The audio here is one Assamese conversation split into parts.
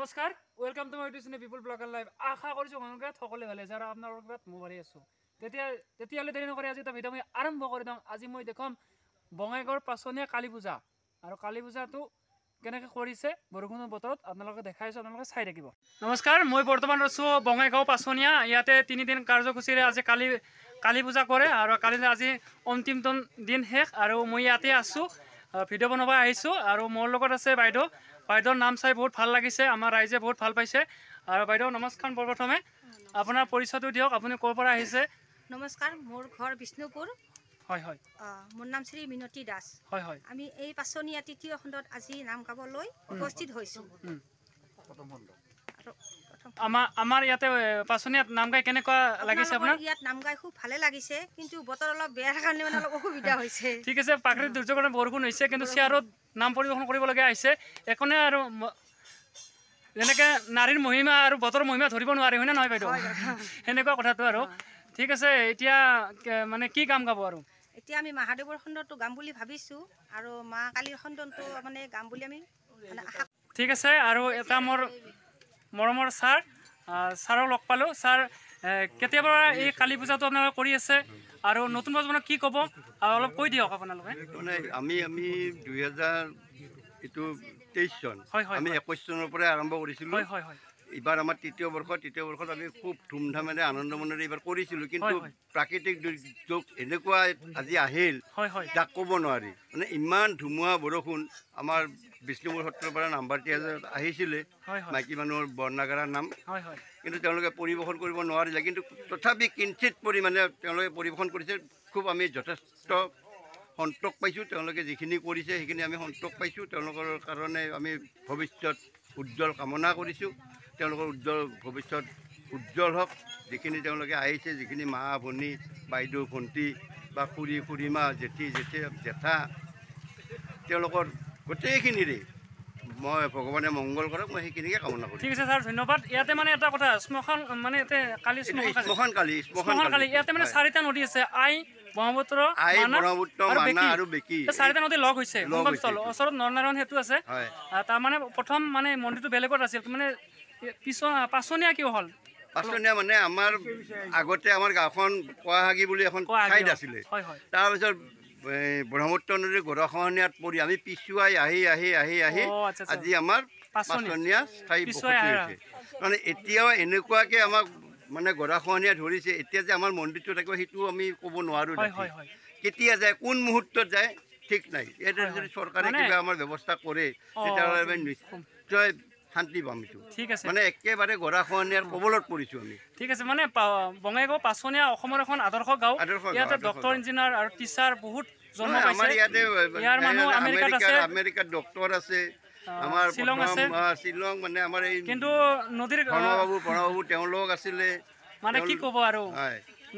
নমস্কাৰ welcome to my YouTube people vlog and live আশা কৰিছোঁ মনগ্ৰাত সকলোৱে ভালে আছে আৰু আপোনালোকৰ গাত মই ভালে আছোঁ তেতিয়াহ'লে দেৰি নকৰি আজি এটা ভিডিঅ' মই আৰম্ভ কৰি দিওঁ আজি মই দেখুৱাম বঙাইগাঁৱৰ পাছনীয়া কালী পূজা আৰু কালী পূজাটো কেনেকৈ কৰিছে বৰষুণৰ বতৰত আপোনালোকে দেখাইছোঁ আপোনালোকে চাই থাকিব নমস্কাৰ মই বৰ্তমান আছোঁ বঙাইগাঁও পাছনীয়া ইয়াতে 3 দিন কাৰ্যসূচীৰে আজি কালী পূজা কৰে আৰু কালি আজি অন্তিম দিন শেষ আৰু মই ইয়াতে আছোঁ ভিডিঅ' বনাব আহিছোঁ আৰু মোৰ লগত আছে বাইদেউৰ নাম চাই বহুত ভাল লাগিছে আমাৰ ৰাইজে বহুত ভাল পাইছে আৰু বাইদেউ নমস্কাৰ প্ৰথমে আপোনাৰ পৰিচয়টো দিয়ক আপুনি ক'ৰ পৰা আহিছে নমস্কাৰ মোৰ ঘৰ বিষ্ণুপুৰ হয় হয় মোৰ নাম শ্ৰী মিনতি দাস হয় হয় আমি এই পাছনীয়া তৃতীয় খণ্ডত আজি নাম গাবলৈ উপস্থিত হৈছোঁ আমাৰ ইয়াতে পাছনীয়াত নাম গাই কেনেকুৱা লাগিছে আপোনাৰ ইয়াত নাম গাই খুব ভালে লাগিছে কিন্তু বতৰ অলপ বেয়াৰ কাৰণে মানে অলপ অসুবিধা হৈছে ঠিক আছে প্ৰাকৃতিক দুৰ্যোগৰ বৰষুণ হৈছে কিন্তু চেয়াৰত নাম পৰিৱেশন কৰিবলগীয়া হৈছে একোনে আৰু যেনেকৈ নাৰীৰ মহিমা আৰু বতৰৰ মহিমা ধৰিব নোৱাৰে হয়নে নহয় বাইদেউ সেনেকুৱা কথাটো আৰু ঠিক আছে এতিয়া মানে কি গাম গাব আৰু এতিয়া আমি মহাদেৱৰ খণ্ডটো গাম বুলি ভাবিছোঁ আৰু মা কালীৰ খণ্ডটো মানে গাম বুলি আমি মানে আশা ঠিক আছে আৰু এটা মোৰ মৰমৰ ছাৰক লগ পালোঁ ছাৰ কেতিয়াৰ পৰা এই কালী পূজাটো আপোনালোকে কৰি আছে আৰু নতুন প্ৰজন্মক কি ক'ব আৰু অলপ কৈ দিয়ক আপোনালোকে মানে আমি 2023 চন আমি 21 চনৰ পৰাই আৰম্ভ কৰিছিলোঁ এইবাৰ আমাৰ তৃতীয় বৰ্ষত আমি খুব ধুমধামেৰে আনন্দ মনেৰে এইবাৰ কৰিছিলোঁ কিন্তু প্ৰাকৃতিক দুৰ্যোগ এনেকুৱা আজি আহিল যাক ক'ব নোৱাৰি মানে ইমান ধুমুহা বৰষুণ আমাৰ বিষ্ণুপুৰ সত্ৰৰ পৰা নাম্বাৰটি আহিছিলে মাইকী মানুহৰ বৰ্ণাগাৰাৰ নাম কিন্তু তেওঁলোকে পৰিৱেশন কৰিব নোৱাৰিলে কিন্তু তথাপি কিঞ্চিত পৰিমাণে তেওঁলোকে পৰিৱেশন কৰিছে খুব আমি যথেষ্ট সন্তোষ পাইছোঁ তেওঁলোকে যিখিনি কৰিছে সেইখিনি আমি সন্তোষ পাইছোঁ তেওঁলোকৰ কাৰণে আমি ভৱিষ্যত উজ্জ্বল কামনা কৰিছোঁ তেওঁলোকৰ ভৱিষ্যত উজ্জ্বল হওক যিখিনি তেওঁলোকে আহিছে যিখিনি মা ভনী বাইদেউ ভণ্টি বা খুৰীমা জেঠা তেওঁলোকৰ গোটেইখিনিৰে মই ভগৱানে মংগল কৰক মই সেইখিনিকে কামনা কৰোঁ ঠিক আছে ছাৰ ধন্যবাদ ইয়াতে মানে এটা কথা শ্মশান মানে শ্মশান কালী ইয়াতে মানে 4টা নদী আছে আই ব্ৰহ্মপুত্ৰ মানা আৰু বেকি 4টা নদী লগ হৈছে ওচৰত নৰনাৰায়ণ সেতু আছে তাৰ মানে প্ৰথম মানে মন্দিৰটো বেলেগত আছিল মানে পাছনীয়া কিয় হ'ল পাছনীয়া মানে আমাৰ আগতে আমাৰ গাঁওখন কোৱাহাগী বুলি এখন ঠাইত আছিলে তাৰপিছত ব্ৰহ্মপুত্ৰ নদীৰ গৰাখহনীয়াত পৰি আমি পিছুৱাই আহি আজি আমাৰ পাছনীয়া স্থায়ী বসতি হৈছে মানে এতিয়াও এনেকুৱাকৈ আমাক মানে গৰাখহনীয়া ধৰিছে এতিয়া যে আমাৰ মন্দিৰটো থাকিব সেইটো আমি ক'ব নোৱাৰোঁ কেতিয়া যায় কোন মুহূৰ্তত যায় ঠিক নাই এইদৰে যদি চৰকাৰে কিবা আমাৰ ব্যৱস্থা কৰে তেতিয়াহ'লে আমি নিশ্চয় শান্তি পাম এইটো ঠিক আছে মানে একেবাৰে গৰাখহনীয়াৰ কবলত পৰিছোঁ আমি ঠিক আছে মানে বঙাইগাঁও পাছনীয়া অসমৰ এখন আদৰ্শ গাঁও ইয়াতে ডক্টৰ ইঞ্জিনিয়াৰ আৰু টিচাৰ বহুত জন্ম পাইছে আমাৰ ইয়াতে আমেৰিকাত ডক্টৰ আছে আমাৰ শ্বিলং মানে আমাৰ এই কিন্তু নদীৰ প্ৰণবাবু তেওঁলোক আছিলে মানে কি ক'ব আৰু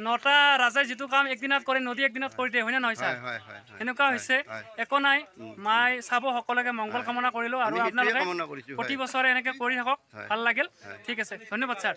9টা ৰাজাই যিটো কাম একদিনত কৰে নদী একদিনত কৰি দিয়ে হয়নে নহয় ছাৰ এনেকুৱা হৈছে একো নাই মাই চাব সকলোকে মংগল কামনা কৰিলোঁ আৰু আপোনালোকে প্ৰতি বছৰে এনেকৈ কৰি থাকক ভাল লাগিল ঠিক আছে ধন্যবাদ ছাৰ